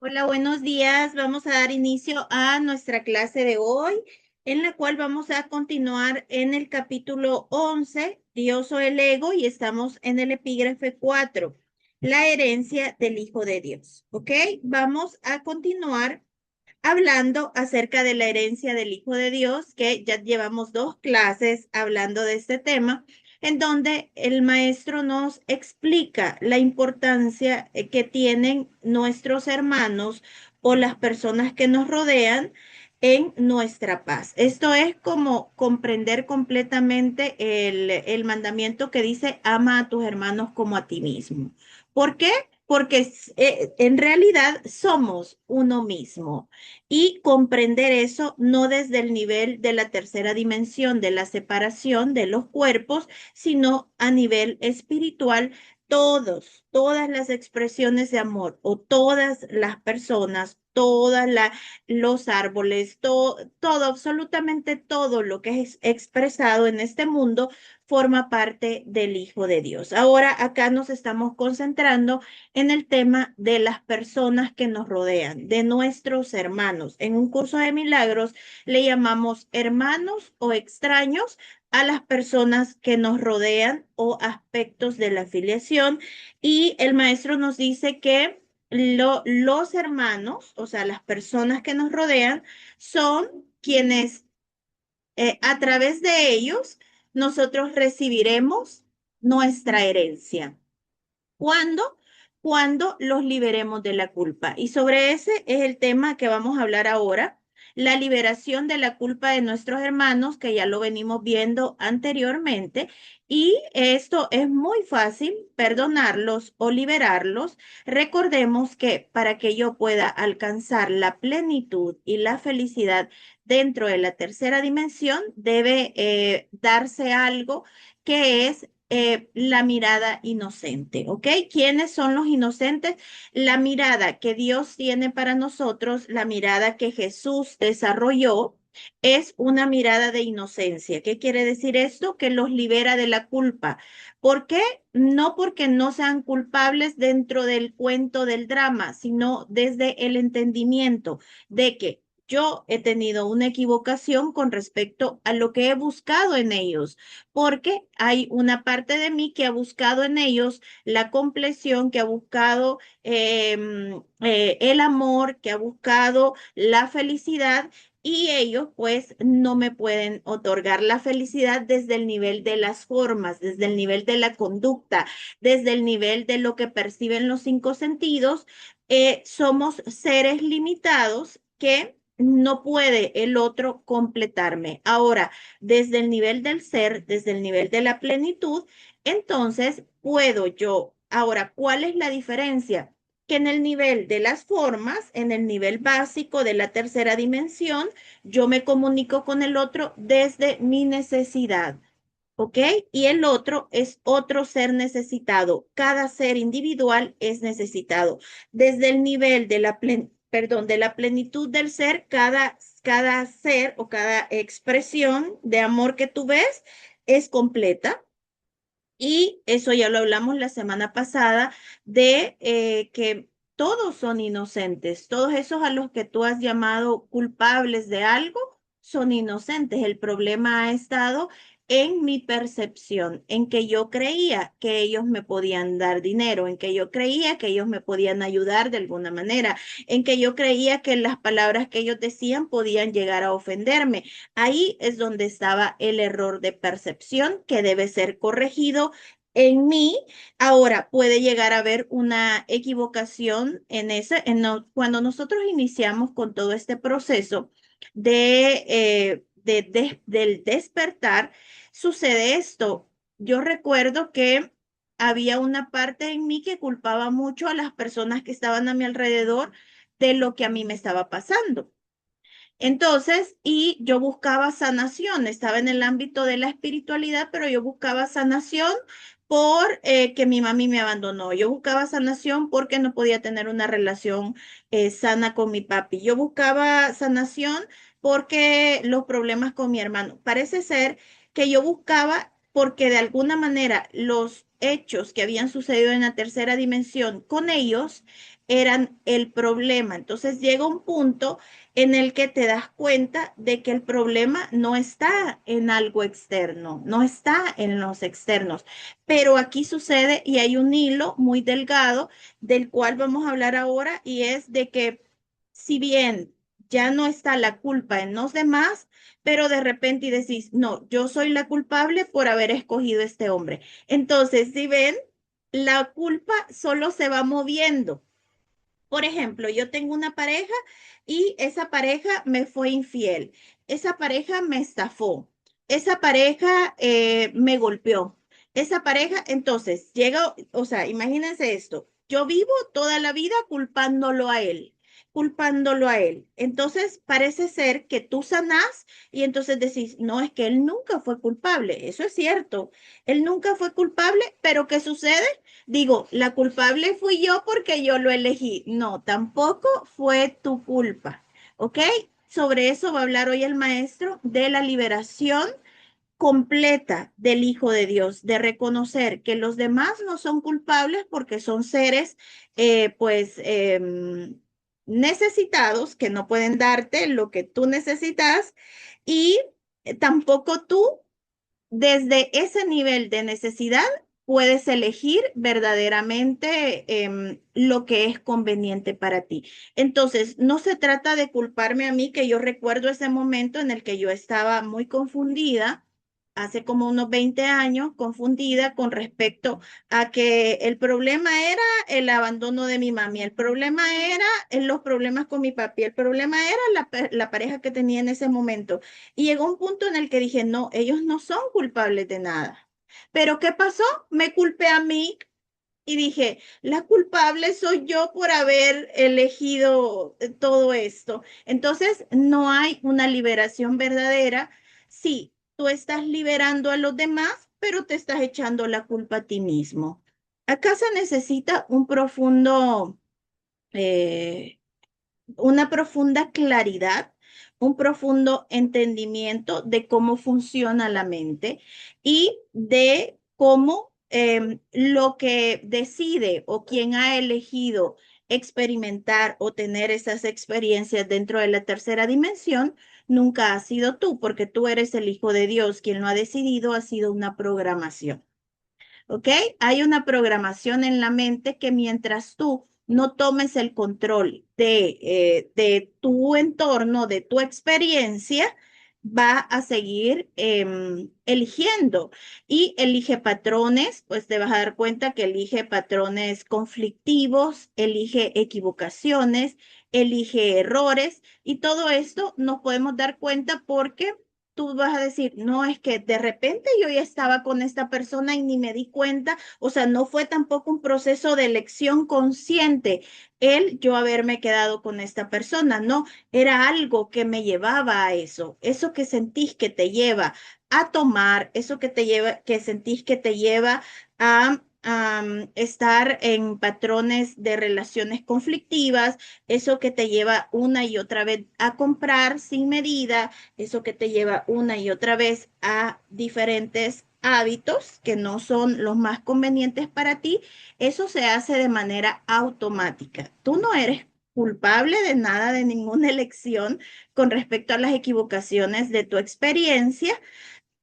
Hola, buenos días. Vamos a dar inicio a nuestra clase de hoy, en la cual vamos a continuar en el capítulo 11, Dios o el ego, y estamos en el epígrafe 4, la herencia del Hijo de Dios. ¿Ok? Vamos a continuar hablando acerca de la herencia del Hijo de Dios, que ya llevamos 2 clases hablando de este tema, en donde el maestro nos explica la importancia que tienen nuestros hermanos o las personas que nos rodean en nuestra paz. Esto es como comprender completamente el mandamiento que dice, ama a tus hermanos como a ti mismo. ¿Por qué? Porque en realidad somos uno mismo y comprender eso no desde el nivel de la tercera dimensión de la separación de los cuerpos, sino a nivel espiritual. Todas las expresiones de amor o todas las personas, los árboles, todo, absolutamente todo lo que es expresado en este mundo forma parte del Hijo de Dios. Ahora acá nos estamos concentrando en el tema de las personas que nos rodean, de nuestros hermanos. En un curso de milagros le llamamos hermanos o extraños a las personas que nos rodean o aspectos de la afiliación. Y el maestro nos dice que los hermanos, o sea, las personas que nos rodean, son quienes a través de ellos nosotros recibiremos nuestra herencia. ¿Cuándo? Cuando los liberemos de la culpa. Y sobre ese es el tema que vamos a hablar ahora, la liberación de la culpa de nuestros hermanos, que ya lo venimos viendo anteriormente. Y esto es muy fácil, perdonarlos o liberarlos. Recordemos que para que yo pueda alcanzar la plenitud y la felicidad dentro de la tercera dimensión, debe darse algo que es la mirada inocente, ¿ok? ¿Quiénes son los inocentes? La mirada que Dios tiene para nosotros, la mirada que Jesús desarrolló, es una mirada de inocencia. ¿Qué quiere decir esto? Que los libera de la culpa. ¿Por qué? No porque no sean culpables dentro del cuento del drama, sino desde el entendimiento de que yo he tenido una equivocación con respecto a lo que he buscado en ellos, porque hay una parte de mí que ha buscado en ellos la compleción, que ha buscado el amor, que ha buscado la felicidad. Y ellos pues no me pueden otorgar la felicidad desde el nivel de las formas, desde el nivel de la conducta, desde el nivel de lo que perciben los 5 sentidos. Somos seres limitados que no puede el otro completarme. Ahora, desde el nivel del ser, desde el nivel de la plenitud, entonces puedo yo. Ahora, ¿cuál es la diferencia? Que en el nivel de las formas, en el nivel básico de la tercera dimensión, yo me comunico con el otro desde mi necesidad. ¿Ok? Y el otro es otro ser necesitado. Cada ser individual es necesitado. Desde el nivel de perdón, de la plenitud del ser, cada ser o cada expresión de amor que tú ves es completa. Y eso ya lo hablamos la semana pasada de que todos son inocentes. Todos esos a los que tú has llamado culpables de algo son inocentes. El problema ha estado en mi percepción, en que yo creía que ellos me podían dar dinero, en que yo creía que ellos me podían ayudar de alguna manera, en que yo creía que las palabras que ellos decían podían llegar a ofenderme. Ahí es donde estaba el error de percepción que debe ser corregido en mí. Ahora puede llegar a haber una equivocación en cuando nosotros iniciamos con todo este proceso del despertar, sucede esto. Yo recuerdo que había una parte en mí que culpaba mucho a las personas que estaban a mi alrededor de lo que a mí me estaba pasando. Entonces, y yo buscaba sanación, estaba en el ámbito de la espiritualidad, pero yo buscaba sanación por que mi mami me abandonó. Yo buscaba sanación porque no podía tener una relación sana con mi papi. Yo buscaba sanación porque los problemas con mi hermano. Parece ser que yo buscaba porque de alguna manera los hechos que habían sucedido en la tercera dimensión con ellos eran el problema. Entonces llega un punto en el que te das cuenta de que el problema no está en algo externo, no está en los externos, pero aquí sucede y hay un hilo muy delgado del cual vamos a hablar ahora y es de que si bien ya no está la culpa en los demás, pero de repente y decís, no, yo soy la culpable por haber escogido este hombre. Entonces, si ven, la culpa solo se va moviendo. Por ejemplo, yo tengo una pareja y esa pareja me fue infiel, esa pareja me estafó, esa pareja me golpeó, esa pareja, entonces llega, o sea, imagínense esto, yo vivo toda la vida culpándolo a él, culpándolo a él. Entonces parece ser que tú sanás y entonces decís, no, es que él nunca fue culpable, eso es cierto, él nunca fue culpable, pero ¿qué sucede? Digo, la culpable fui yo porque yo lo elegí. No, tampoco fue tu culpa. ¿Ok? Sobre eso va a hablar hoy el maestro de la liberación completa del Hijo de Dios, de reconocer que los demás no son culpables porque son seres, necesitados, que no pueden darte lo que tú necesitas y tampoco tú desde ese nivel de necesidad puedes elegir verdaderamente lo que es conveniente para ti. Entonces, no se trata de culparme a mí, que yo recuerdo ese momento en el que yo estaba muy confundida, hace como unos 20 años, confundida con respecto a que el problema era el abandono de mi mami, el problema era los problemas con mi papi, el problema era la pareja que tenía en ese momento. Y llegó un punto en el que dije, no, ellos no son culpables de nada. Pero ¿qué pasó? Me culpé a mí y dije, la culpable soy yo por haber elegido todo esto. Entonces, no hay una liberación verdadera. Sí, tú estás liberando a los demás, pero te estás echando la culpa a ti mismo. Acá se necesita eh, una profunda claridad, un profundo entendimiento de cómo funciona la mente y de cómo lo que decide o quien ha elegido experimentar o tener esas experiencias dentro de la tercera dimensión, nunca ha sido tú, porque tú eres el Hijo de Dios. Quien lo ha decidido ha sido una programación. ¿Ok? Hay una programación en la mente que mientras tú no tomes el control de tu entorno, de tu experiencia, va a seguir eligiendo y elige patrones, pues te vas a dar cuenta que elige patrones conflictivos, elige equivocaciones, elige errores y todo esto nos podemos dar cuenta porque tú vas a decir, no, es que de repente yo ya estaba con esta persona y ni me di cuenta, o sea, no fue tampoco un proceso de elección consciente yo haberme quedado con esta persona, no, era algo que me llevaba a eso que sentís que te lleva a tomar, eso que te lleva, que sentís que te lleva a estar en patrones de relaciones conflictivas, eso que te lleva una y otra vez a comprar sin medida, eso que te lleva una y otra vez a diferentes hábitos que no son los más convenientes para ti, eso se hace de manera automática. Tú no eres culpable de nada, de ninguna elección con respecto a las equivocaciones de tu experiencia.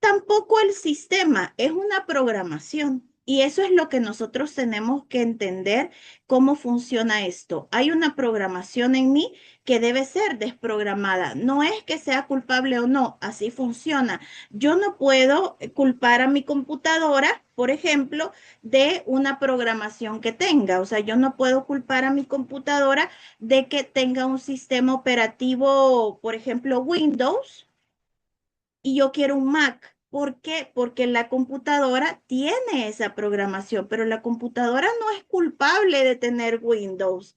Tampoco el sistema, es una programación. Y eso es lo que nosotros tenemos que entender cómo funciona esto. Hay una programación en mí que debe ser desprogramada. No es que sea culpable o no, así funciona. Yo no puedo culpar a mi computadora, por ejemplo, de una programación que tenga. O sea, yo no puedo culpar a mi computadora de que tenga un sistema operativo, por ejemplo, Windows y yo quiero un Mac. ¿Por qué? Porque la computadora tiene esa programación, pero la computadora no es culpable de tener Windows.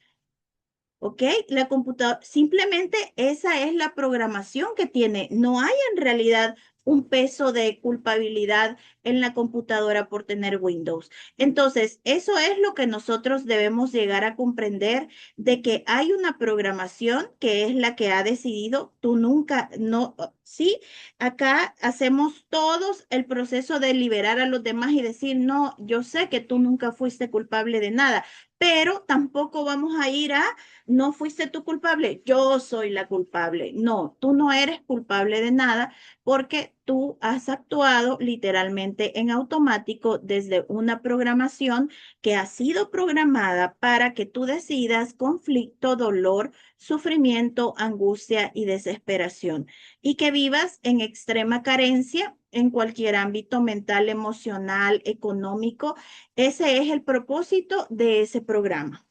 ¿Ok? La computadora, simplemente esa es la programación que tiene. No hay en realidad un peso de culpabilidad en la computadora por tener Windows. Entonces, eso es lo que nosotros debemos llegar a comprender de que hay una programación que es la que ha decidido, tú nunca, no, sí, acá hacemos todos el proceso de liberar a los demás y decir, no, yo sé que tú nunca fuiste culpable de nada, pero tampoco vamos a ir a, no fuiste tú culpable, yo soy la culpable. No, tú no eres culpable de nada porque tú has actuado literalmente en automático desde una programación que ha sido programada para que tú decidas conflicto, dolor, sufrimiento, angustia y desesperación y que vivas en extrema carencia en cualquier ámbito mental, emocional, económico. Ese es el propósito de ese programa.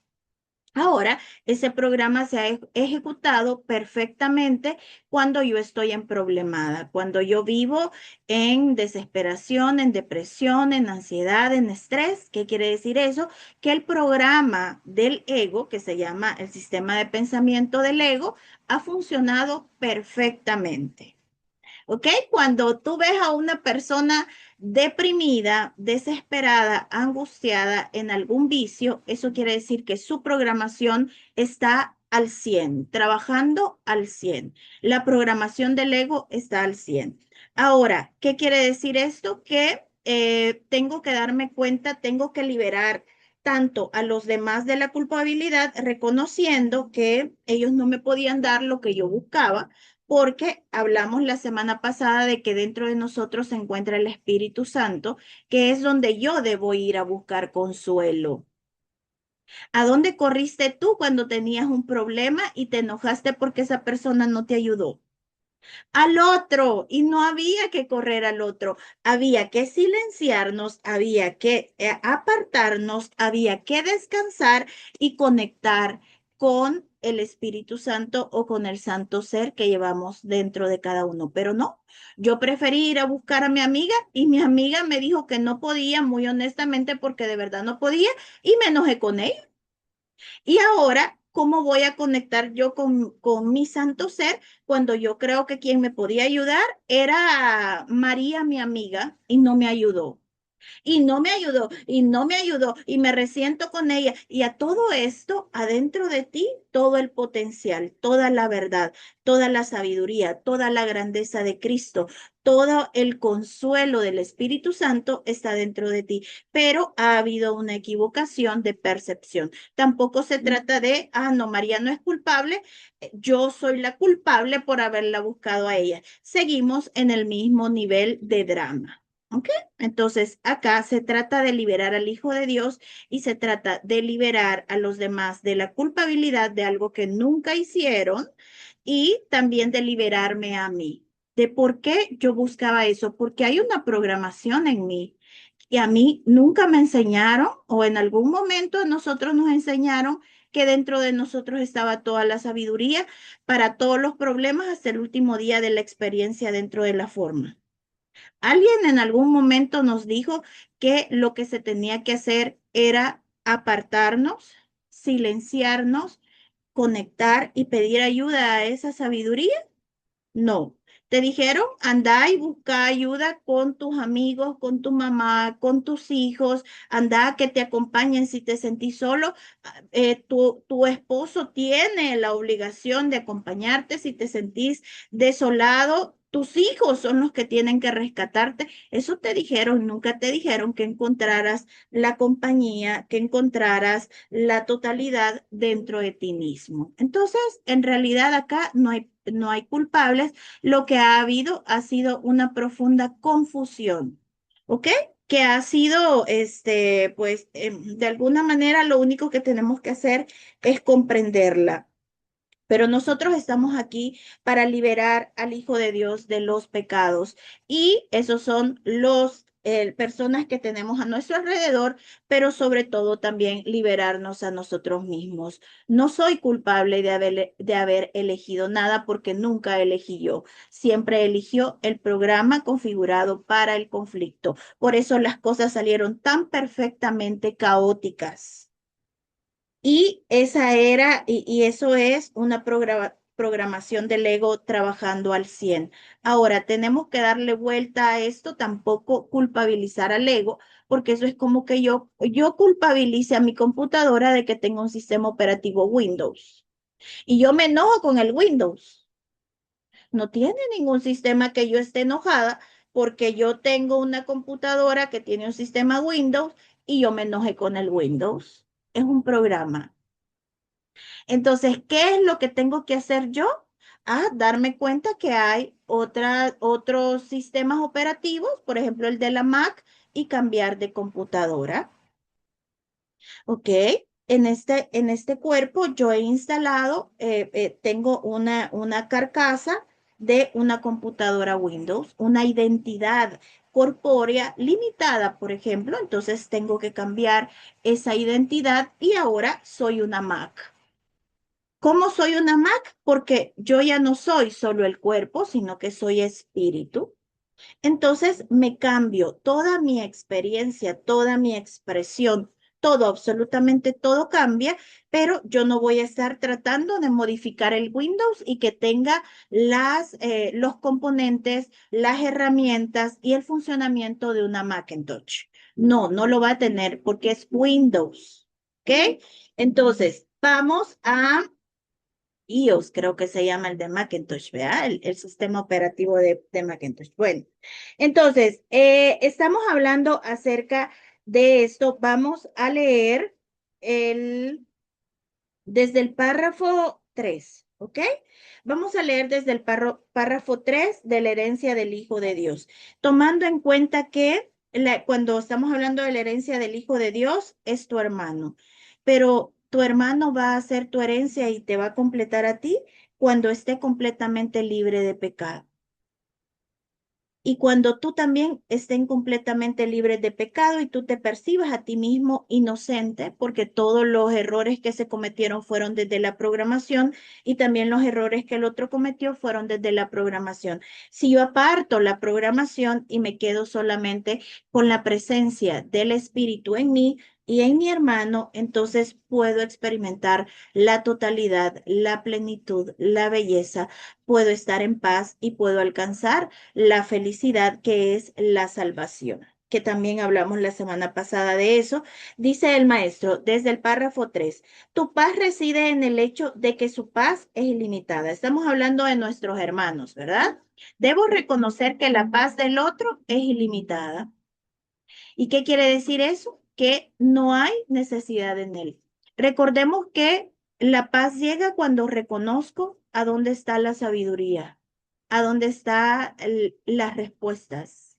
Ahora, ese programa se ha ejecutado perfectamente cuando yo estoy en problemada, cuando yo vivo en desesperación, en depresión, en ansiedad, en estrés. ¿Qué quiere decir eso? Que el programa del ego, que se llama el sistema de pensamiento del ego, ha funcionado perfectamente. ¿Ok? Cuando tú ves a una persona deprimida, desesperada, angustiada en algún vicio, eso quiere decir que su programación está al 100, trabajando al 100. La programación del ego está al 100. Ahora, ¿qué quiere decir esto? Que tengo que darme cuenta, tengo que liberar tanto a los demás de la culpabilidad, reconociendo que ellos no me podían dar lo que yo buscaba porque hablamos la semana pasada de que dentro de nosotros se encuentra el Espíritu Santo, que es donde yo debo ir a buscar consuelo. ¿A dónde corriste tú cuando tenías un problema y te enojaste porque esa persona no te ayudó? Al otro, y no había que correr al otro, había que silenciarnos, había que apartarnos, había que descansar y conectar con el Espíritu Santo o con el Santo Ser que llevamos dentro de cada uno. Pero no, yo preferí ir a buscar a mi amiga y mi amiga me dijo que no podía, muy honestamente, porque de verdad no podía y me enojé con ella. Y ahora, ¿cómo voy a conectar yo con mi santo ser cuando yo creo que quien me podía ayudar era María, mi amiga, y no me ayudó? Y no me ayudó, y no me ayudó, y me resiento con ella. Y a todo esto, adentro de ti, todo el potencial, toda la verdad, toda la sabiduría, toda la grandeza de Cristo, todo el consuelo del Espíritu Santo está dentro de ti. Pero ha habido una equivocación de percepción. Tampoco se trata de, no, María no es culpable, yo soy la culpable por haberla buscado a ella. Seguimos en el mismo nivel de drama. ¿Ok? Entonces, acá se trata de liberar al Hijo de Dios y se trata de liberar a los demás de la culpabilidad de algo que nunca hicieron y también de liberarme a mí. ¿De por qué yo buscaba eso? Porque hay una programación en mí y a mí nunca me enseñaron o en algún momento a nosotros nos enseñaron que dentro de nosotros estaba toda la sabiduría para todos los problemas hasta el último día de la experiencia dentro de la forma. Alguien en algún momento nos dijo que lo que se tenía que hacer era apartarnos, silenciarnos, conectar y pedir ayuda a esa sabiduría. No. Te dijeron, anda y busca ayuda con tus amigos, con tu mamá, con tus hijos, anda a que te acompañen si te sentís solo. Tu esposo tiene la obligación de acompañarte si te sentís desolado. Tus hijos son los que tienen que rescatarte. Eso te dijeron, nunca te dijeron que encontraras la compañía, que encontraras la totalidad dentro de ti mismo. Entonces, en realidad acá no hay culpables. Lo que ha habido ha sido una profunda confusión. ¿Ok? Que ha sido, pues, de alguna manera lo único que tenemos que hacer es comprenderla. Pero nosotros estamos aquí para liberar al Hijo de Dios de los pecados. Y esos son los personas que tenemos a nuestro alrededor, pero sobre todo también liberarnos a nosotros mismos. No soy culpable de haber elegido nada porque nunca elegí yo. Siempre eligió el programa configurado para el conflicto. Por eso las cosas salieron tan perfectamente caóticas. Y esa era, y eso es una programación del ego trabajando al 100. Ahora, tenemos que darle vuelta a esto, tampoco culpabilizar al ego, porque eso es como que yo culpabilice a mi computadora de que tenga un sistema operativo Windows. Y yo me enojo con el Windows. No tiene ningún sistema que yo esté enojada porque yo tengo una computadora que tiene un sistema Windows y yo me enojé con el Windows. Es un programa. Entonces, ¿qué es lo que tengo que hacer yo? Darme cuenta que hay otros sistemas operativos, por ejemplo, el de la Mac, y cambiar de computadora. ¿Ok? En este cuerpo yo he instalado, tengo una carcasa de una computadora Windows, una identidad corpórea limitada, por ejemplo, entonces tengo que cambiar esa identidad y ahora soy una Mac. ¿Cómo soy una Mac? Porque yo ya no soy solo el cuerpo, sino que soy espíritu. Entonces me cambio toda mi experiencia, toda mi expresión, todo, absolutamente todo cambia, pero yo no voy a estar tratando de modificar el Windows y que tenga los componentes, las herramientas y el funcionamiento de una Macintosh. No, no lo va a tener porque es Windows. ¿Ok? Entonces, vamos a iOS, creo que se llama el de Macintosh, ¿verdad? El sistema operativo de Macintosh. Bueno, entonces, estamos hablando acerca de esto. Vamos a leer desde el párrafo 3, ¿ok? Vamos a leer desde el párrafo 3 de la herencia del Hijo de Dios, tomando en cuenta que cuando estamos hablando de la herencia del Hijo de Dios, es tu hermano, pero tu hermano va a ser tu herencia y te va a completar a ti cuando esté completamente libre de pecado. Y cuando tú también estén completamente libres de pecado y tú te percibas a ti mismo inocente, porque todos los errores que se cometieron fueron desde la programación y también los errores que el otro cometió fueron desde la programación. Si yo aparto la programación y me quedo solamente con la presencia del Espíritu en mí y en mi hermano, entonces puedo experimentar la totalidad, la plenitud, la belleza, puedo estar en paz y puedo alcanzar la felicidad que es la salvación, que también hablamos la semana pasada de eso. Dice el maestro desde el párrafo 3, tu paz reside en el hecho de que su paz es ilimitada. Estamos hablando de nuestros hermanos, ¿verdad? Debo reconocer que la paz del otro es ilimitada. ¿Y qué quiere decir eso? Que no hay necesidad en él. Recordemos que la paz llega cuando reconozco a dónde está la sabiduría, a dónde están las respuestas.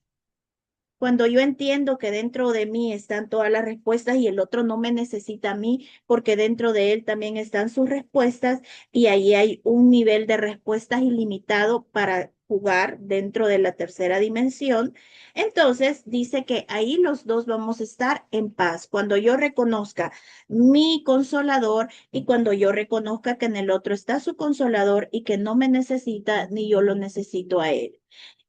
Cuando yo entiendo que dentro de mí están todas las respuestas y el otro no me necesita a mí porque dentro de él también están sus respuestas y ahí hay un nivel de respuestas ilimitado para jugar dentro de la tercera dimensión, entonces dice que ahí los dos vamos a estar en paz. Cuando yo reconozca mi consolador y cuando yo reconozca que en el otro está su consolador y que no me necesita ni yo lo necesito a él.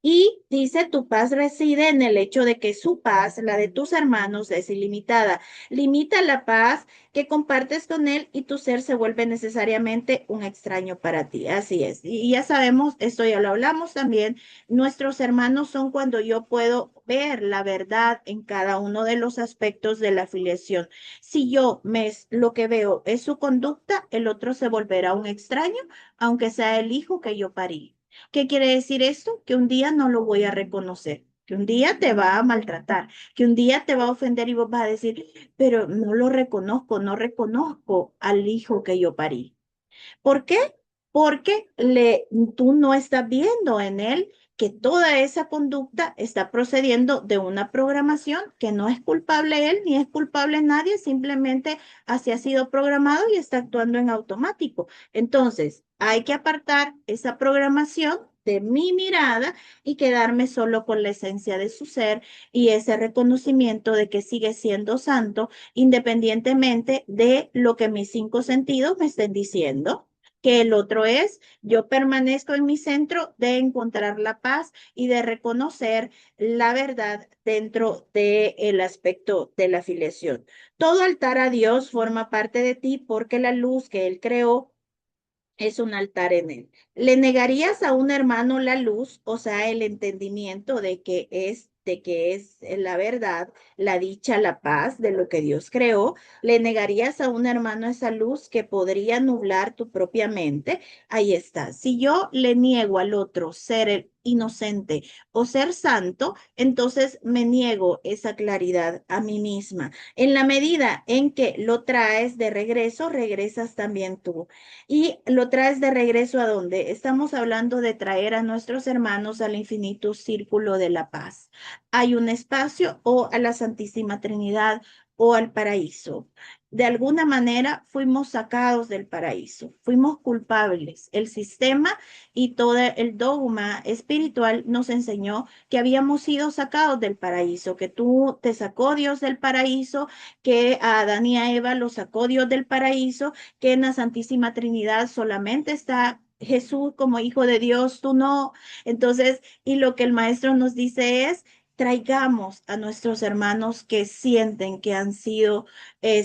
Y dice, tu paz reside en el hecho de que su paz, la de tus hermanos, es ilimitada. Limita la paz que compartes con él y tu ser se vuelve necesariamente un extraño para ti. Así es. Y ya sabemos, esto ya lo hablamos también, nuestros hermanos son cuando yo puedo ver la verdad en cada uno de los aspectos de la afiliación. Si lo que veo es su conducta, el otro se volverá un extraño, aunque sea el hijo que yo parí. ¿Qué quiere decir esto? Que un día no lo voy a reconocer, que un día te va a maltratar, que un día te va a ofender y vos vas a decir, pero no lo reconozco, no reconozco al hijo que yo parí. ¿Por qué? Porque tú no estás viendo en él que toda esa conducta está procediendo de una programación que no es culpable él ni es culpable nadie, simplemente así ha sido programado y está actuando en automático. Entonces, hay que apartar esa programación de mi mirada y quedarme solo con la esencia de su ser y ese reconocimiento de que sigue siendo santo independientemente de lo que mis cinco sentidos me estén diciendo, que el otro es, yo permanezco en mi centro de encontrar la paz y de reconocer la verdad dentro del aspecto de la afiliación. Todo altar a Dios forma parte de ti porque la luz que Él creó es un altar en él. ¿Le negarías a un hermano la luz, o sea, el entendimiento de que es la verdad, la dicha, la paz de lo que Dios creó? ¿Le negarías a un hermano esa luz que podría nublar tu propia mente? Ahí está. Si yo le niego al otro ser el inocente o ser santo, entonces me niego esa claridad a mí misma. En la medida en que lo traes de regreso, regresas también tú. Y lo traes de regreso a dónde? Estamos hablando de traer a nuestros hermanos al infinito círculo de la paz. Hay un espacio o a la Santísima Trinidad o al paraíso. De alguna manera fuimos sacados del paraíso, fuimos culpables. El sistema y todo el dogma espiritual nos enseñó que habíamos sido sacados del paraíso, que tú te sacó Dios del paraíso, que a Adán y a Eva lo sacó Dios del paraíso, que en la Santísima Trinidad solamente está Jesús como hijo de Dios, tú no. Entonces, y lo que el maestro nos dice es, traigamos a nuestros hermanos que sienten que han sido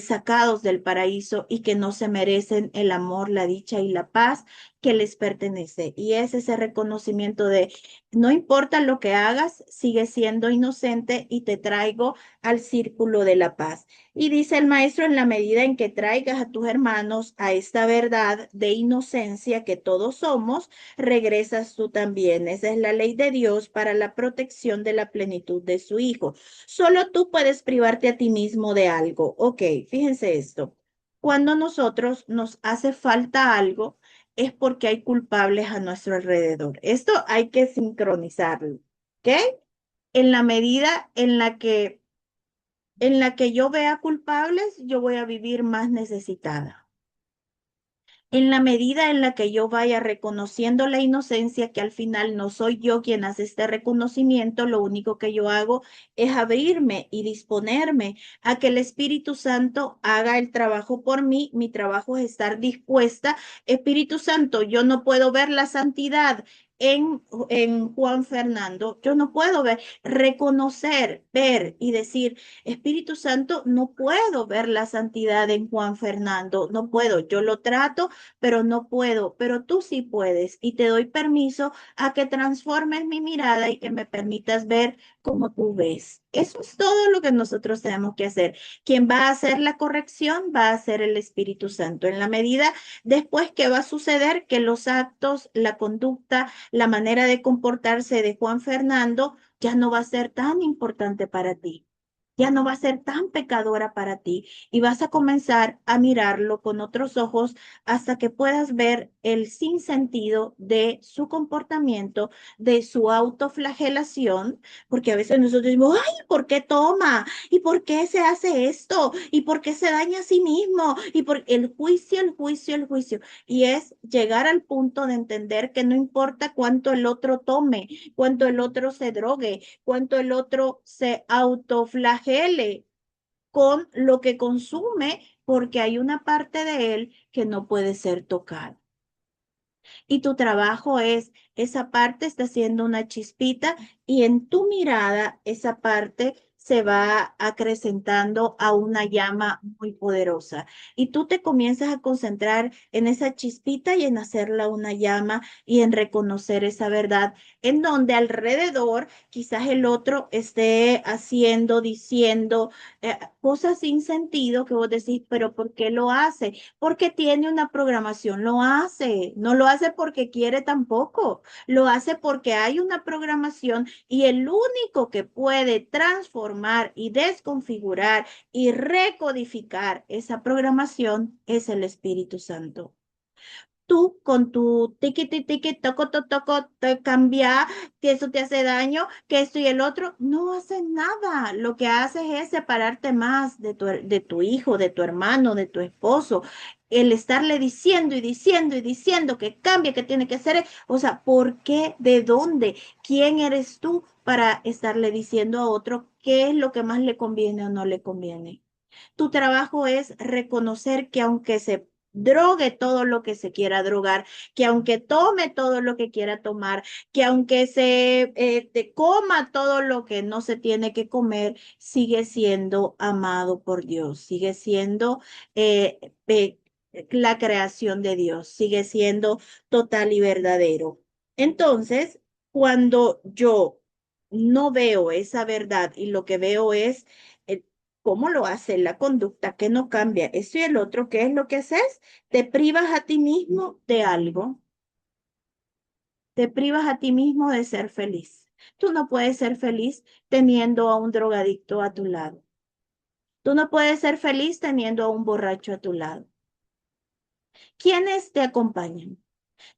sacados del paraíso y que no se merecen el amor, la dicha y la paz que les pertenece. Y es ese reconocimiento de, no importa lo que hagas, sigue siendo inocente y te traigo al círculo de la paz. Y dice el maestro, en la medida en que traigas a tus hermanos a esta verdad de inocencia que todos somos, regresas tú también. Esa es la ley de Dios para la protección de la plenitud de su Hijo. Solo tú puedes privarte a ti mismo de algo. Ok, fíjense esto. Cuando nosotros nos hace falta algo, es porque hay culpables a nuestro alrededor. Esto hay que sincronizarlo. ¿Ok? En la medida en la que yo vea culpables, yo voy a vivir más necesitada. En la medida en la que yo vaya reconociendo la inocencia, que al final no soy yo quien hace este reconocimiento, lo único que yo hago es abrirme y disponerme a que el Espíritu Santo haga el trabajo por mí. Mi trabajo es estar dispuesta. Espíritu Santo, yo no puedo ver la santidad en Juan Fernando. Yo no puedo reconocer, ver y decir, Espíritu Santo, no puedo ver la santidad en Juan Fernando, no puedo, yo lo trato, pero no puedo, pero tú sí puedes y te doy permiso a que transformes mi mirada y que me permitas ver como tú ves. Eso es todo lo que nosotros tenemos que hacer. Quien va a hacer la corrección va a ser el Espíritu Santo. En la medida después que va a suceder que los actos, la conducta, la manera de comportarse de Juan Fernando ya no va a ser tan importante para ti, ya no va a ser tan pecadora para ti y vas a comenzar a mirarlo con otros ojos hasta que puedas ver el sinsentido de su comportamiento, de su autoflagelación, porque a veces nosotros decimos, ay, ¿por qué toma? ¿Y por qué se hace esto? ¿Y por qué se daña a sí mismo? Y por el juicio, el juicio, el juicio. Y es llegar al punto de entender que no importa cuánto el otro tome, cuánto el otro se drogue, cuánto el otro se autoflagele con lo que consume, porque hay una parte de él que no puede ser tocada. Y tu trabajo es, esa parte está haciendo una chispita y en tu mirada esa parte se va acrecentando a una llama muy poderosa. Y tú te comienzas a concentrar en esa chispita y en hacerla una llama y en reconocer esa verdad, en donde alrededor quizás el otro esté haciendo, diciendo cosas sin sentido que vos decís, pero ¿por qué lo hace? Porque tiene una programación, lo hace, no lo hace porque quiere tampoco, lo hace porque hay una programación y el único que puede transformar y desconfigurar y recodificar esa programación es el Espíritu Santo. Tú con tu tiqui, toco, toco, te cambia, que eso te hace daño, que esto y el otro, no haces nada. Lo que haces es separarte más de tu hijo, de tu hermano, de tu esposo. El estarle diciendo y diciendo y diciendo que cambie, que tiene que hacer, o sea, ¿por qué? ¿De dónde? ¿Quién eres tú para estarle diciendo a otro qué es lo que más le conviene o no le conviene? Tu trabajo es reconocer que aunque se drogue todo lo que se quiera drogar, que aunque tome todo lo que quiera tomar, que aunque te coma todo lo que no se tiene que comer, sigue siendo amado por Dios, sigue siendo la creación de Dios, sigue siendo total y verdadero. Entonces, cuando yo no veo esa verdad y lo que veo es cómo lo hace la conducta que no cambia, eso y el otro, ¿qué es lo que haces? Te privas a ti mismo de algo, te privas a ti mismo de ser feliz. Tú no puedes ser feliz teniendo a un drogadicto a tu lado. Tú no puedes ser feliz teniendo a un borracho a tu lado. ¿Quiénes te acompañan?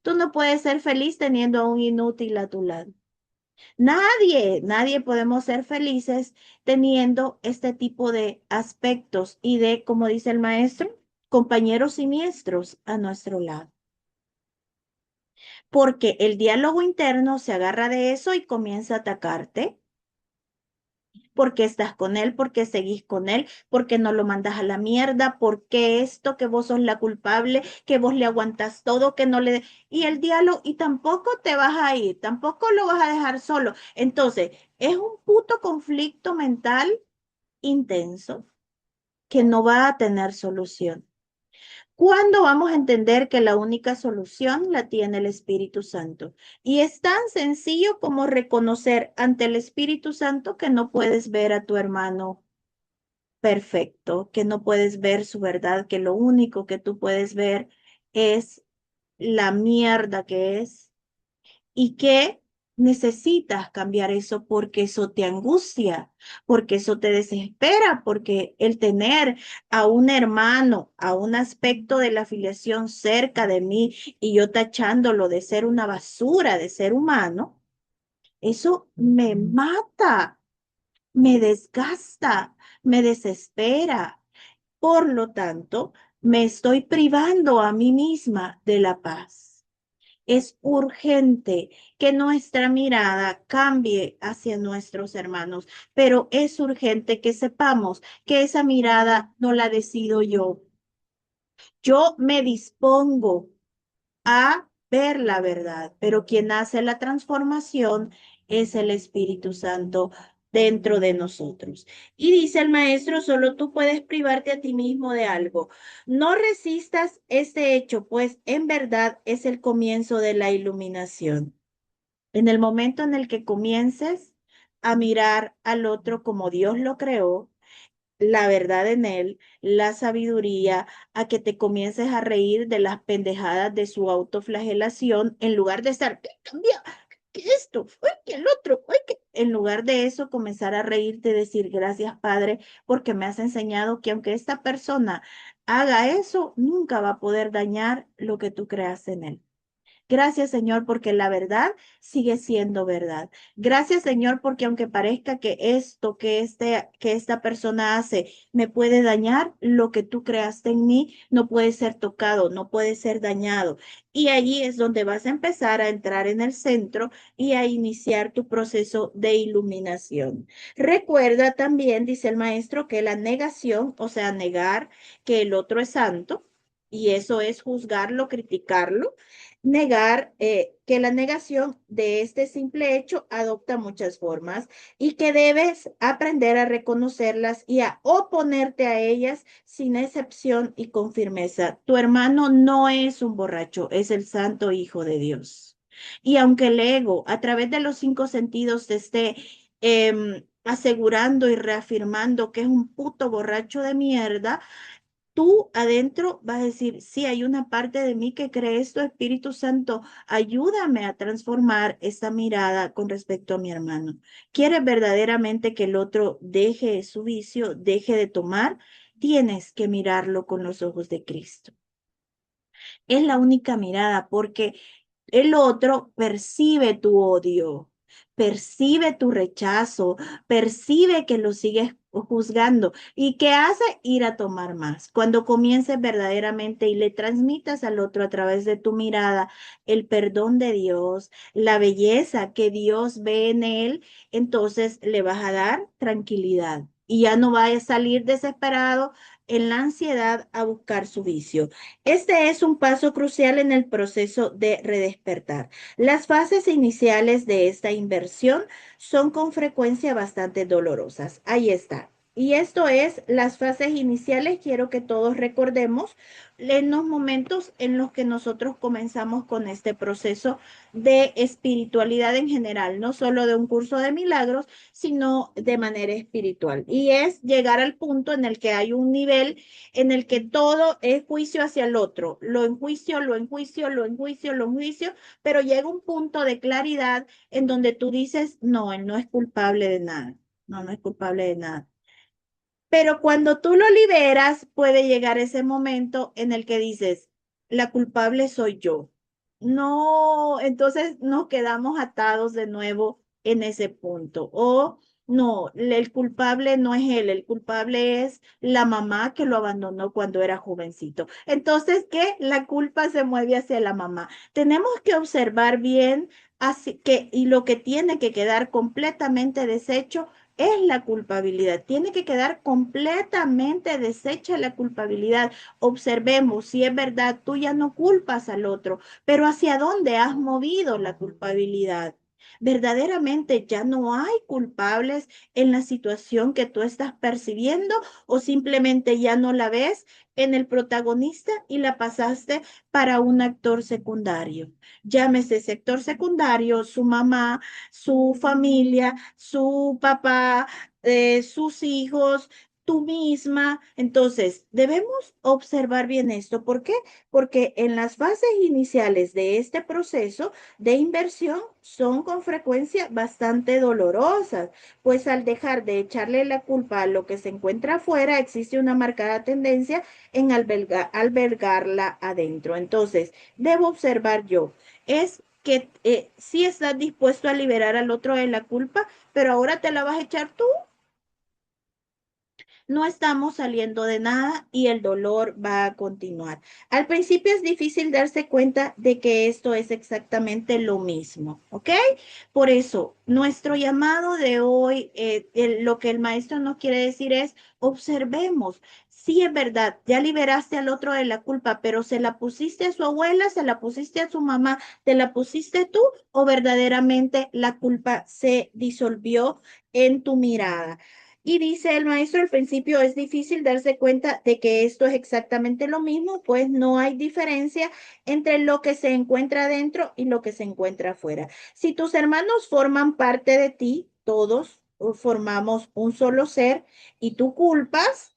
Tú no puedes ser feliz teniendo a un inútil a tu lado. Nadie podemos ser felices teniendo este tipo de aspectos y de, como dice el maestro, compañeros siniestros a nuestro lado. Porque el diálogo interno se agarra de eso y comienza a atacarte. ¿Por qué estás con él? ¿Por qué seguís con él? ¿Por qué no lo mandas a la mierda? ¿Por qué esto? Que vos sos la culpable, que vos le aguantas todo, que no le... Y el diálogo, y tampoco te vas a ir, tampoco lo vas a dejar solo. Entonces, es un puto conflicto mental intenso que no va a tener solución. ¿Cuándo vamos a entender que la única solución la tiene el Espíritu Santo? Y es tan sencillo como reconocer ante el Espíritu Santo que no puedes ver a tu hermano perfecto, que no puedes ver su verdad, que lo único que tú puedes ver es la mierda que es y que necesitas cambiar eso porque eso te angustia, porque eso te desespera, porque el tener a un hermano, a un aspecto de la afiliación cerca de mí y yo tachándolo de ser una basura, de ser humano, eso me mata, me desgasta, me desespera. Por lo tanto, me estoy privando a mí misma de la paz. Es urgente que nuestra mirada cambie hacia nuestros hermanos, pero es urgente que sepamos que esa mirada no la decido yo. Yo me dispongo a ver la verdad, pero quien hace la transformación es el Espíritu Santo dentro de nosotros. Y dice el maestro, solo tú puedes privarte a ti mismo de algo. No resistas este hecho, pues en verdad es el comienzo de la iluminación. En el momento en el que comiences a mirar al otro como Dios lo creó, la verdad en él, la sabiduría, a que te comiences a reír de las pendejadas de su autoflagelación en lugar de estar, ¿qué cambia? ¿Qué esto? ¡Ay, qué el otro! ¡Ay, qué! En lugar de eso, comenzar a reírte y decir, gracias, Padre, porque me has enseñado que aunque esta persona haga eso, nunca va a poder dañar lo que tú creas en él. Gracias, Señor, porque la verdad sigue siendo verdad. Gracias, Señor, porque aunque parezca que esto que esta persona hace me puede dañar, lo que tú creaste en mí no puede ser tocado, no puede ser dañado. Y allí es donde vas a empezar a entrar en el centro y a iniciar tu proceso de iluminación. Recuerda también, dice el maestro, que la negación, o sea, negar que el otro es santo, y eso es juzgarlo, criticarlo, negar que la negación de este simple hecho adopta muchas formas y que debes aprender a reconocerlas y a oponerte a ellas sin excepción y con firmeza. Tu hermano no es un borracho, es el santo Hijo de Dios. Y aunque el ego a través de los cinco sentidos te esté asegurando y reafirmando que es un puto borracho de mierda, tú adentro vas a decir, sí, hay una parte de mí que cree esto, Espíritu Santo, ayúdame a transformar esta mirada con respecto a mi hermano. ¿Quieres verdaderamente que el otro deje su vicio, deje de tomar? Tienes que mirarlo con los ojos de Cristo. Es la única mirada porque el otro percibe tu odio, percibe tu rechazo, percibe que lo sigues juzgando y que hace ir a tomar más. Cuando comiences verdaderamente y le transmitas al otro a través de tu mirada el perdón de Dios, la belleza que Dios ve en él, entonces le vas a dar tranquilidad y ya no va a salir desesperado en la ansiedad a buscar su vicio. Este es un paso crucial en el proceso de redespertar. Las fases iniciales de esta inversión son con frecuencia bastante dolorosas. Ahí está. Y esto es las fases iniciales. Quiero que todos recordemos en los momentos en los que nosotros comenzamos con este proceso de espiritualidad en general, no solo de un curso de milagros, sino de manera espiritual. Y es llegar al punto en el que hay un nivel en el que todo es juicio hacia el otro, lo enjuicio, lo enjuicio, lo enjuicio, lo enjuicio, pero llega un punto de claridad en donde tú dices, no, él no es culpable de nada, no, no es culpable de nada. Pero cuando tú lo liberas, puede llegar ese momento en el que dices, la culpable soy yo. No, entonces nos quedamos atados de nuevo en ese punto. O no, el culpable no es él, el culpable es la mamá que lo abandonó cuando era jovencito. Entonces, ¿qué? La culpa se mueve hacia la mamá. Tenemos que observar bien así que y lo que tiene que quedar completamente deshecho es la culpabilidad. Tiene que quedar completamente deshecha la culpabilidad. Observemos si es verdad, tú ya no culpas al otro, pero ¿hacia dónde has movido la culpabilidad? ¿Verdaderamente ya no hay culpables en la situación que tú estás percibiendo o simplemente ya no la ves en el protagonista y la pasaste para un actor secundario? Llámese sector secundario, su mamá, su familia, su papá, sus hijos, tú misma. Entonces, debemos observar bien esto. ¿Por qué? Porque en las fases iniciales de este proceso de inversión son con frecuencia bastante dolorosas, pues al dejar de echarle la culpa a lo que se encuentra afuera, existe una marcada tendencia en albergarla adentro. Entonces, debo observar yo, es que sí estás dispuesto a liberar al otro de la culpa, pero ahora te la vas a echar tú. No estamos saliendo de nada y el dolor va a continuar. Al principio es difícil darse cuenta de que esto es exactamente lo mismo, ¿ok? Por eso, nuestro llamado de hoy, lo que el maestro nos quiere decir es, observemos. Sí, es verdad, ya liberaste al otro de la culpa, pero ¿se la pusiste a su abuela, se la pusiste a su mamá, te la pusiste tú o verdaderamente la culpa se disolvió en tu mirada? Y dice el maestro, al principio es difícil darse cuenta de que esto es exactamente lo mismo, pues no hay diferencia entre lo que se encuentra dentro y lo que se encuentra afuera. Si tus hermanos forman parte de ti, todos formamos un solo ser y tú culpas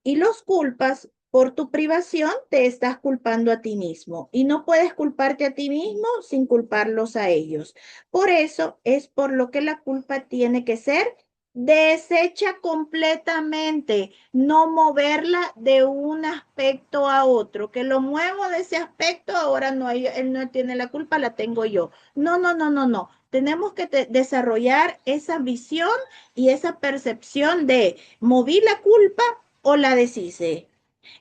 y los culpas por tu privación, te estás culpando a ti mismo y no puedes culparte a ti mismo sin culparlos a ellos. Por eso es por lo que la culpa tiene que ser desecha completamente, no moverla de un aspecto a otro, que lo muevo de ese aspecto, ahora no hay, él no tiene la culpa, la tengo yo. No, no, no, no, no. Tenemos que desarrollar esa visión y esa percepción de moví la culpa o la deshice.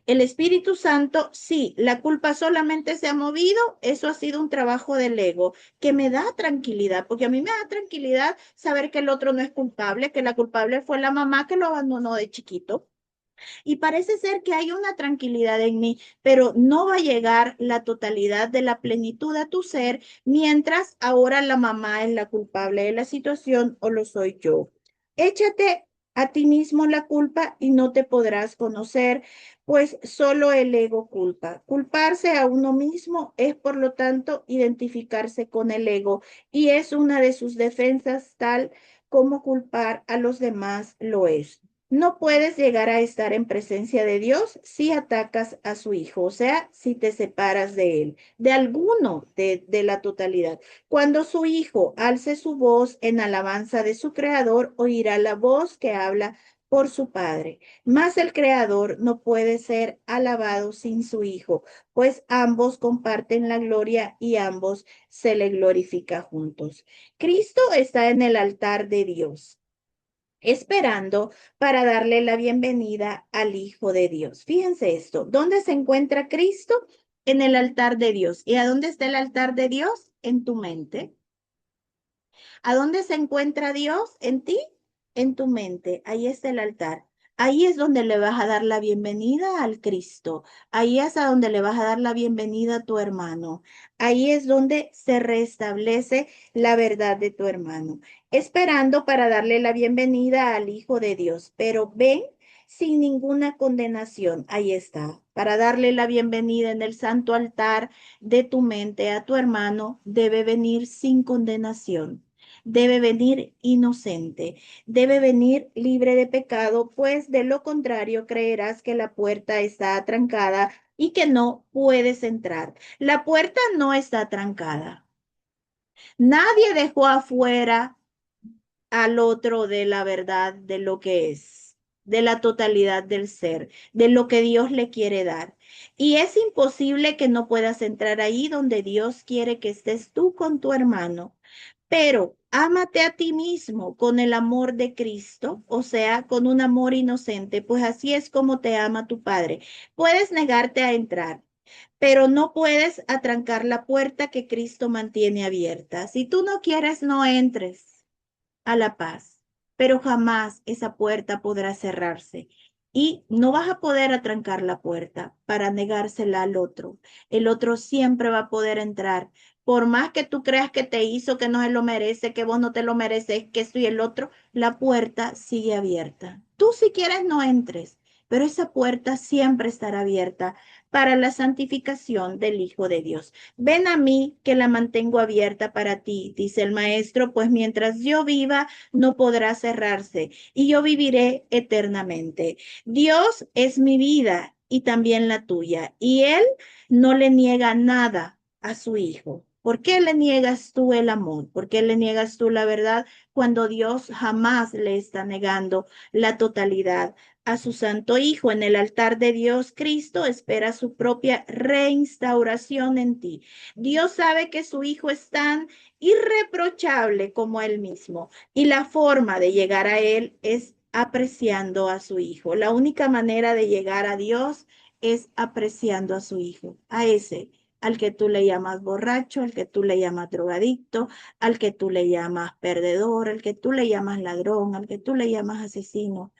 El Espíritu Santo, sí, la culpa solamente se ha movido, eso ha sido un trabajo del ego que me da tranquilidad, porque a mí me da tranquilidad saber que el otro no es culpable, que la culpable fue la mamá que lo abandonó de chiquito. Y parece ser que hay una tranquilidad en mí, pero no va a llegar la totalidad de la plenitud a tu ser mientras ahora la mamá es la culpable de la situación o lo soy yo. Échate a ti mismo la culpa y no te podrás conocer, pues solo el ego culpa. Culparse a uno mismo es, por lo tanto, identificarse con el ego y es una de sus defensas tal como culpar a los demás lo es. No puedes llegar a estar en presencia de Dios si atacas a su hijo, o sea, si te separas de él, de alguno de la totalidad. Cuando su hijo alce su voz en alabanza de su creador, oirá la voz que habla por su padre. Mas el creador no puede ser alabado sin su hijo, pues ambos comparten la gloria y ambos se le glorifica juntos. Cristo está en el altar de Dios esperando para darle la bienvenida al Hijo de Dios. Fíjense esto, ¿dónde se encuentra Cristo? En el altar de Dios. ¿Y a dónde está el altar de Dios? En tu mente. ¿A dónde se encuentra Dios? En ti, en tu mente. Ahí está el altar. ahí es donde le vas a dar la bienvenida al Cristo. Ahí es a donde le vas a dar la bienvenida a tu hermano. Ahí es donde se restablece la verdad de tu hermano, esperando para darle la bienvenida al Hijo de Dios. Pero ven sin ninguna condenación. Ahí está. Para darle la bienvenida en el santo altar de tu mente a tu hermano, debe venir sin condenación. Debe venir inocente, debe venir libre de pecado, pues de lo contrario creerás que la puerta está atrancada y que no puedes entrar. La puerta no está trancada. Nadie dejó afuera al otro de la verdad de lo que es, de la totalidad del ser, de lo que Dios le quiere dar. Y es imposible que no puedas entrar ahí donde Dios quiere que estés tú con tu hermano. Pero ámate a ti mismo con el amor de Cristo, o sea, con un amor inocente, pues así es como te ama tu Padre. Puedes negarte a entrar, pero no puedes atrancar la puerta que Cristo mantiene abierta. Si tú no quieres, no entres a la paz, pero jamás esa puerta podrá cerrarse. Y no vas a poder atrancar la puerta para negársela al otro. El otro siempre va a poder entrar. Por más que tú creas que te hizo, que no se lo merece, que vos no te lo mereces, que esto y el otro, la puerta sigue abierta. Tú si quieres no entres, pero esa puerta siempre estará abierta para la santificación del Hijo de Dios. Ven a mí que la mantengo abierta para ti, dice el maestro, pues mientras yo viva, no podrá cerrarse y yo viviré eternamente. Dios es mi vida y también la tuya, y Él no le niega nada a su Hijo. ¿Por qué le niegas tú el amor? ¿Por qué le niegas tú la verdad cuando Dios jamás le está negando la totalidad a su Santo Hijo? En el altar de Dios, Cristo espera su propia reinstauración en ti. Dios sabe que su Hijo es tan irreprochable como Él mismo y la forma de llegar a Él es apreciando a su Hijo. La única manera de llegar a Dios es apreciando a su Hijo, a ese al que tú le llamas borracho, al que tú le llamas drogadicto, al que tú le llamas perdedor, al que tú le llamas ladrón, al que tú le llamas asesino.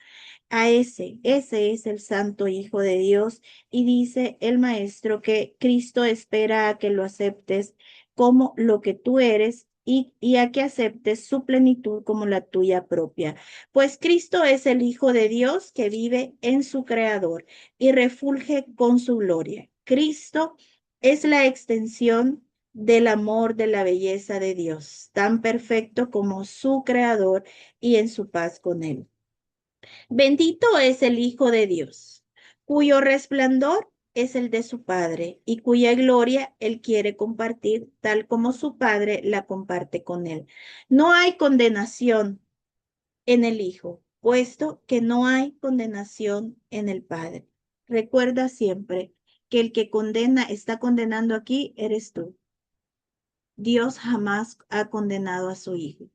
A ese es el Santo Hijo de Dios. Y dice el Maestro que Cristo espera a que lo aceptes como lo que tú eres y a que aceptes su plenitud como la tuya propia. Pues Cristo es el Hijo de Dios que vive en su Creador y refulge con su gloria. Cristo es la extensión del amor, de la belleza de Dios, tan perfecto como su Creador y en su paz con Él. Bendito es el Hijo de Dios, cuyo resplandor es el de su Padre y cuya gloria Él quiere compartir tal como su Padre la comparte con Él. No hay condenación en el Hijo, puesto que no hay condenación en el Padre. Recuerda siempre que el que condena, está condenando aquí, eres tú. Dios jamás ha condenado a su Hijo.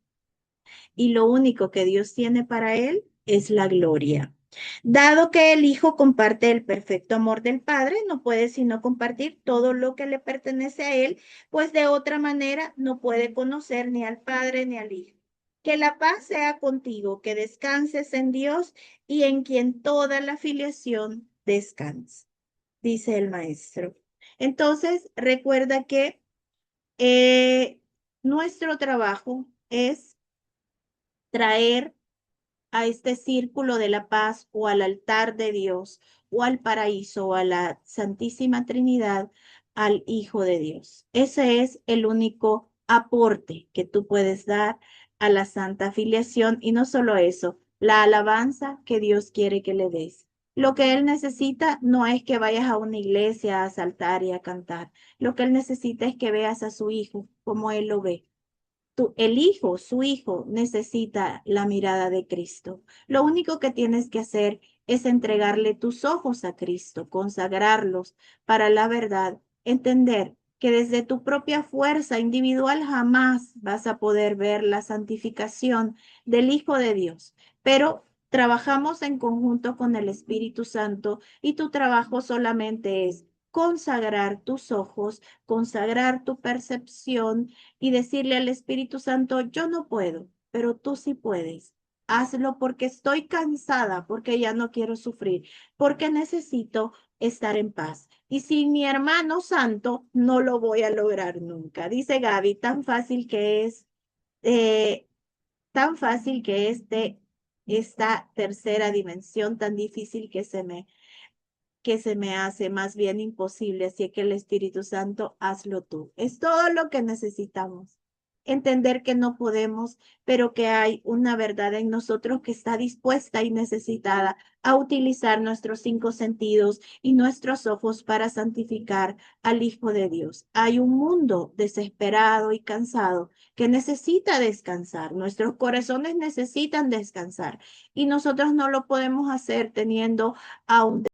Y lo único que Dios tiene para él es la gloria. Dado que el Hijo comparte el perfecto amor del Padre, no puede sino compartir todo lo que le pertenece a él, pues de otra manera no puede conocer ni al Padre ni al Hijo. Que la paz sea contigo, que descanses en Dios y en quien toda la filiación descansa, dice el maestro. Entonces, recuerda que nuestro trabajo es traer a este círculo de la paz o al altar de Dios o al paraíso o a la Santísima Trinidad al Hijo de Dios. Ese es el único aporte que tú puedes dar a la Santa Filiación y no solo eso, la alabanza que Dios quiere que le des. Lo que Él necesita no es que vayas a una iglesia a saltar y a cantar. Lo que Él necesita es que veas a su Hijo como Él lo ve. El hijo, su hijo, necesita la mirada de Cristo. Lo único que tienes que hacer es entregarle tus ojos a Cristo, consagrarlos para la verdad, entender que desde tu propia fuerza individual jamás vas a poder ver la santificación del Hijo de Dios, pero trabajamos en conjunto con el Espíritu Santo y tu trabajo solamente es consagrar tus ojos, consagrar tu percepción y decirle al Espíritu Santo, yo no puedo, pero tú sí puedes. hazlo porque estoy cansada, porque ya no quiero sufrir, porque necesito estar en paz. Y sin mi hermano santo, no lo voy a lograr nunca. Dice Gaby, eh, tan fácil que esta tercera dimensión tan difícil que se me hace más bien imposible. Así que el Espíritu Santo, hazlo tú. Es todo lo que necesitamos. Entender que no podemos, pero que hay una verdad en nosotros que está dispuesta y necesitada a utilizar nuestros cinco sentidos y nuestros ojos para santificar al Hijo de Dios. Hay un mundo desesperado y cansado que necesita descansar. Nuestros corazones necesitan descansar y nosotros no lo podemos hacer teniendo a un